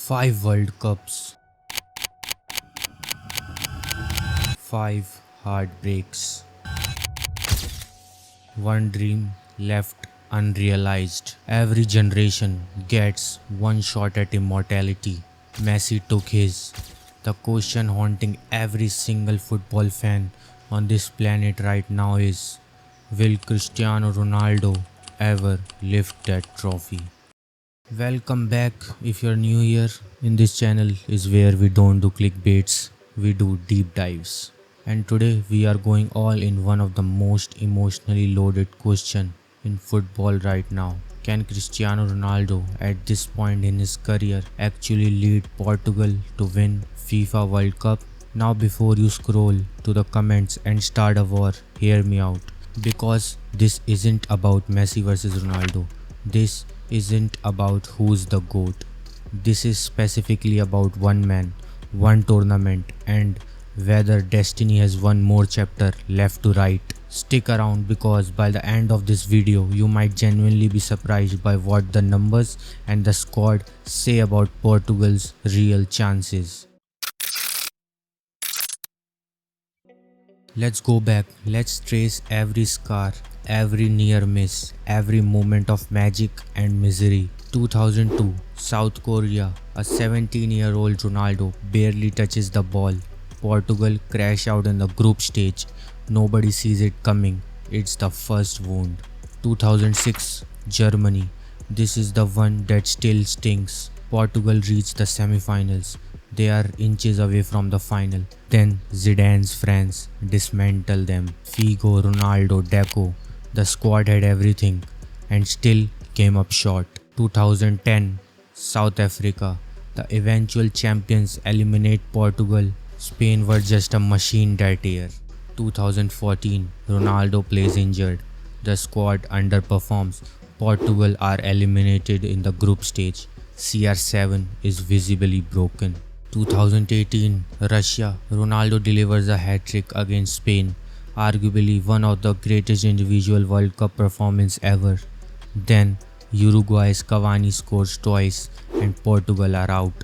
5 World Cups, 5 heartbreaks, one dream left unrealized. Every generation gets one shot at immortality. Messi took his. The question haunting every single football fan on this planet right now is, will Cristiano Ronaldo ever lift that trophy? Welcome back. If you're new here, in this channel is where we don't do clickbaits, we do deep dives. And today we are going all in one of the most emotionally loaded question in football right now. Can Cristiano Ronaldo at this point in his career actually lead Portugal to win FIFA World Cup? Now before you scroll to the comments and start a war, hear me out. Because this isn't about Messi versus Ronaldo. This isn't about who's the GOAT. This is specifically about one man, one tournament, and whether destiny has one more chapter left to write. Stick around because by the end of this video, you might genuinely be surprised by what the numbers and the squad say about Portugal's real chances. Let's go back. Let's trace every scar, every near miss, every moment of magic and misery. 2002, South Korea. A 17-year-old Ronaldo barely touches the ball. Portugal crash out in the group stage. Nobody sees it coming. It's the first wound. 2006, Germany. This is the one that still stings. Portugal reach the semi-finals. They are inches away from the final. Then Zidane's France dismantle them. Figo, Ronaldo, Deco. The squad had everything and still came up short. 2010, South Africa. The eventual champions eliminate Portugal. Spain were just a machine that year. 2014, Ronaldo plays injured. The squad underperforms. Portugal are eliminated in the group stage. CR7 is visibly broken. 2018, Russia. Ronaldo delivers a hat-trick against Spain, arguably one of the greatest individual World Cup performances ever. Then Uruguay's Cavani scores twice and Portugal are out.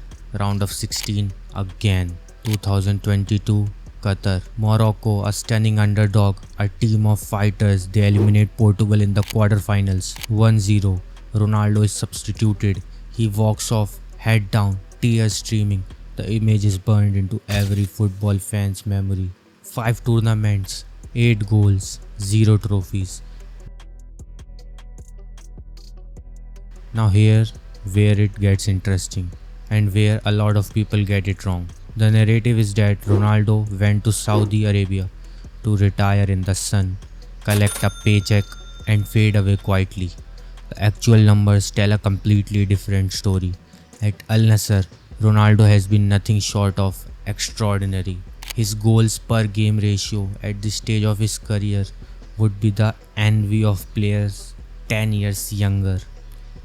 Round of 16 again. 2022, Qatar. Morocco, a stunning underdog, a team of fighters. They eliminate Portugal in the quarterfinals. 1-0. Ronaldo is substituted. He walks off, head down, tears streaming. The image is burned into every football fan's memory. 5 tournaments, 8 goals, 0 trophies. Now here where it gets interesting and where a lot of people get it wrong. The narrative is that Ronaldo went to Saudi Arabia to retire in the sun, collect a paycheck and fade away quietly. The actual numbers tell a completely different story. At Al-Nassr, Ronaldo has been nothing short of extraordinary. His goals per game ratio at this stage of his career would be the envy of players 10 years younger.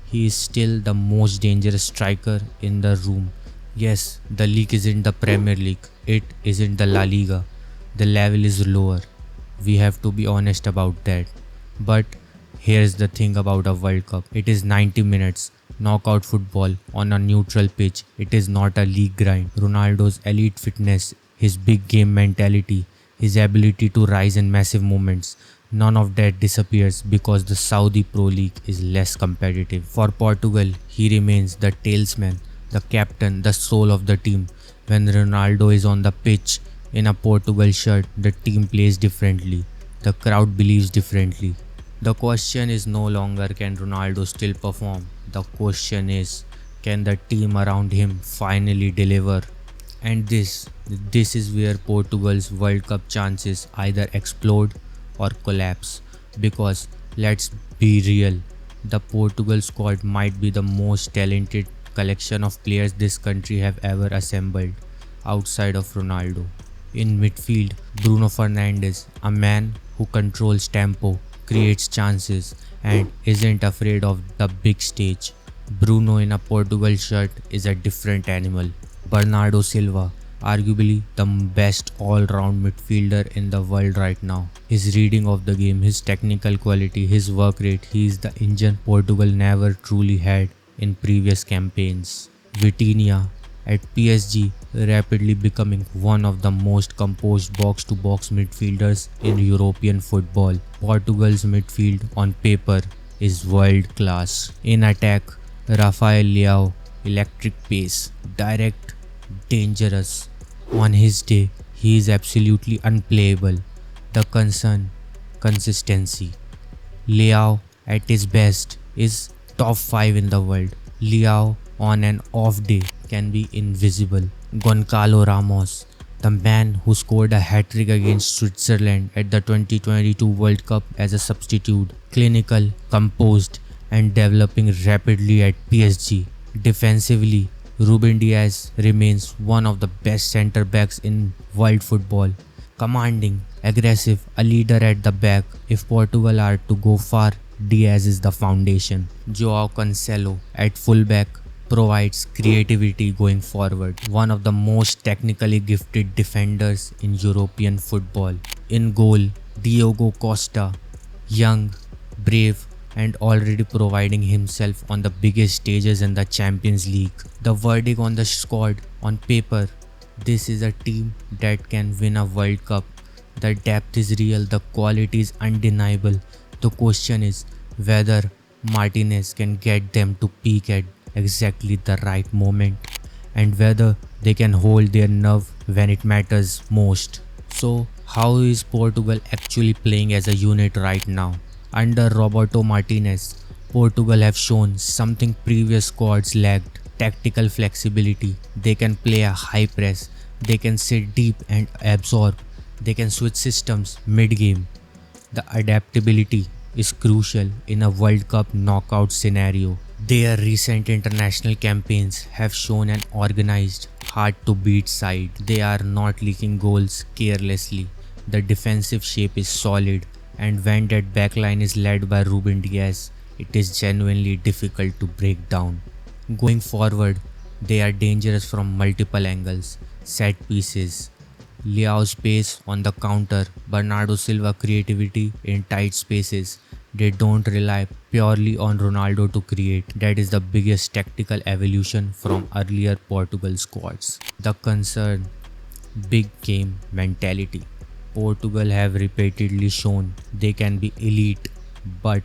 He is still the most dangerous striker in the room. Yes, the league isn't the Premier League. It isn't the La Liga. The level is lower. We have to be honest about that. But here's the thing about a World Cup. It is 90 minutes. Knockout football on a neutral pitch. It is not a league grind. Ronaldo's elite fitness, his big game mentality, his ability to rise in massive moments, none of that disappears because the Saudi Pro League is less competitive. For Portugal, he remains the talesman, the captain, the soul of the team. When Ronaldo is on the pitch in a Portugal shirt, the team plays differently. The crowd believes differently. The question is no longer can Ronaldo still perform. The question is, can the team around him finally deliver? And this is where Portugal's World Cup chances either explode or collapse. Because let's be real, the Portugal squad might be the most talented collection of players this country have ever assembled outside of Ronaldo. In midfield, Bruno Fernandes, a man who controls tempo, creates chances and isn't afraid of the big stage. Bruno in a Portugal shirt is a different animal. Bernardo Silva, arguably the best all-round midfielder in the world right now. His reading of the game, his technical quality, his work rate, he is the engine Portugal never truly had in previous campaigns. Vitinha at PSG, rapidly becoming one of the most composed box-to-box midfielders in European football. Portugal's midfield on paper is world class. In attack, Rafael Leao, electric pace, direct, dangerous. On his day, he is absolutely unplayable. The concern, consistency. Leao at his best is top 5 in the world. Leao on an off day can be invisible. Gonçalo Ramos, the man who scored a hat-trick against Switzerland at the 2022 World Cup as a substitute, clinical, composed and developing rapidly at PSG. Defensively, Ruben Dias remains one of the best centre backs in world football. Commanding, aggressive, a leader at the back. If Portugal are to go far, Diaz is the foundation. Joao Cancelo at fullback provides creativity going forward. One of the most technically gifted defenders in European football. In goal, Diogo Costa, young, brave and already providing himself on the biggest stages in the Champions League. The verdict on the squad, on paper, this is a team that can win a World Cup. The depth is real, the quality is undeniable. The question is whether Martínez can get them to peak at exactly the right moment and whether they can hold their nerve when it matters most. So, how is Portugal actually playing as a unit right now? Under Roberto Martínez, Portugal have shown something previous squads lacked: tactical flexibility. They can play a high press, they can sit deep and absorb, they can switch systems mid-game. The adaptability is crucial in a World Cup knockout scenario. Their recent international campaigns have shown an organized, hard-to-beat side. They are not leaking goals carelessly. The defensive shape is solid, and when that backline is led by Ruben Dias, it is genuinely difficult to break down. Going forward, they are dangerous from multiple angles. Set pieces, Leao's pace on the counter, Bernardo Silva creativity in tight spaces. They don't rely purely on Ronaldo to create. That is the biggest tactical evolution from earlier Portugal squads. The concern, big game mentality. Portugal have repeatedly shown they can be elite, but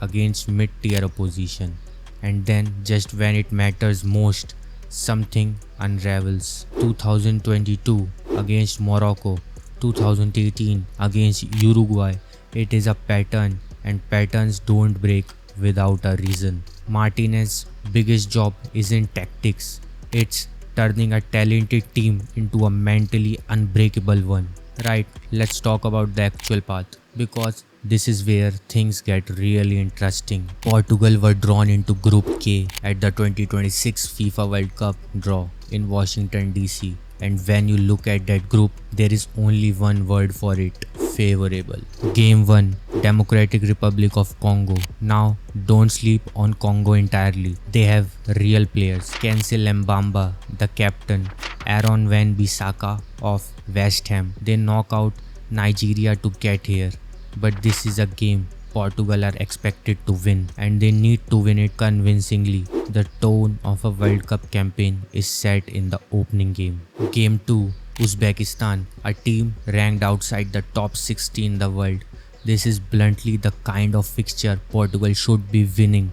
against mid-tier opposition. And then just when it matters most, something unravels. 2022 against Morocco, 2018 against Uruguay. It is a pattern, and patterns don't break without a reason. Martinez's biggest job isn't tactics, it's turning a talented team into a mentally unbreakable one. Right, let's talk about the actual path, because this is where things get really interesting. Portugal were drawn into Group K at the 2026 FIFA World Cup draw in Washington DC. And when you look at that group, there is only one word for it: favorable. Game 1, Democratic Republic of Congo. Now, don't sleep on Congo entirely. They have real players. Kensel Mbamba, the captain, Aaron Wan-Bissaka of West Ham. They knock out Nigeria to get here. But this is a game Portugal are expected to win, and they need to win it convincingly. The tone of a World Cup campaign is set in the opening game. Game 2, Uzbekistan, a team ranked outside the top 60 in the world. This is bluntly the kind of fixture Portugal should be winning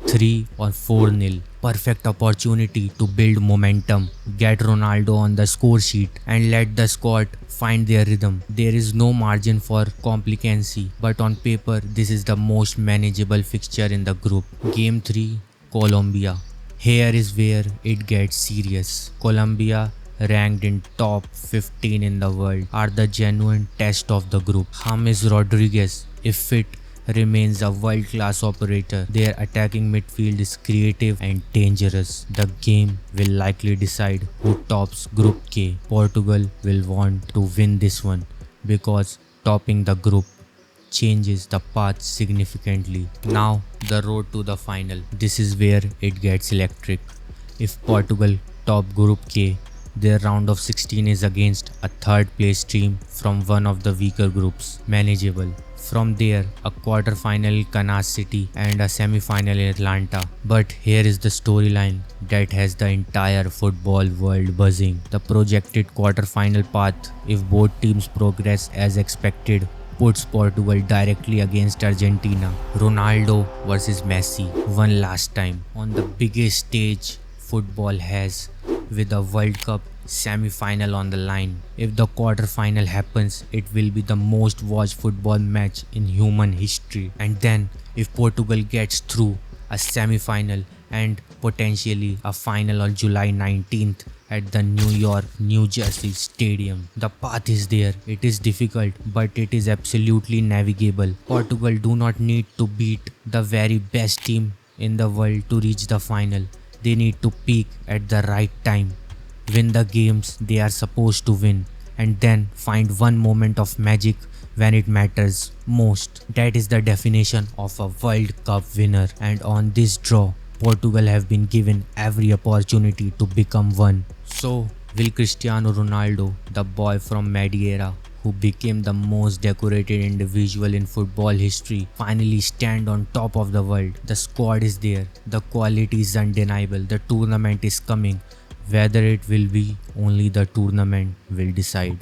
3 or 4-0. Perfect opportunity to build momentum, get Ronaldo on the score sheet and let the squad find their rhythm. There is no margin for complicancy, but on paper this is the most manageable fixture in the group. Game 3, Colombia. Here is where it gets serious. Colombia, ranked in top 15 in the world, are the genuine test of the group. James Rodriguez, if fit, remains a world-class operator. Their attacking midfield is creative and dangerous. The game will likely decide who tops Group K. Portugal will want to win this one because topping the group changes the path significantly. Now, the road to the final. This is where it gets electric. If Portugal top Group K, their round of 16 is against a third place team from one of the weaker groups. Manageable. From there, a quarter-final in Kansas City and a semi-final in Atlanta. But here is the storyline that has the entire football world buzzing. The projected quarter-final path, if both teams progress as expected, puts Portugal directly against Argentina. Ronaldo versus Messi one last time on the biggest stage football has, with a World Cup semi-final on the line. If the quarter-final happens, it will be the most watched football match in human history. And then if Portugal gets through, a semi-final and potentially a final on July 19th at the New York, New Jersey Stadium. The path is there. It is difficult, but it is absolutely navigable. Portugal do not need to beat the very best team in the world to reach the final. They need to peak at the right time, win the games they are supposed to win, and then find one moment of magic when it matters most. That is the definition of a World Cup winner, and on this draw, Portugal have been given every opportunity to become one. So, will Cristiano Ronaldo, the boy from Madeira who became the most decorated individual in football history, finally stand on top of the world? The squad is there, the quality is undeniable, the tournament is coming. Whether it will be, only the tournament will decide.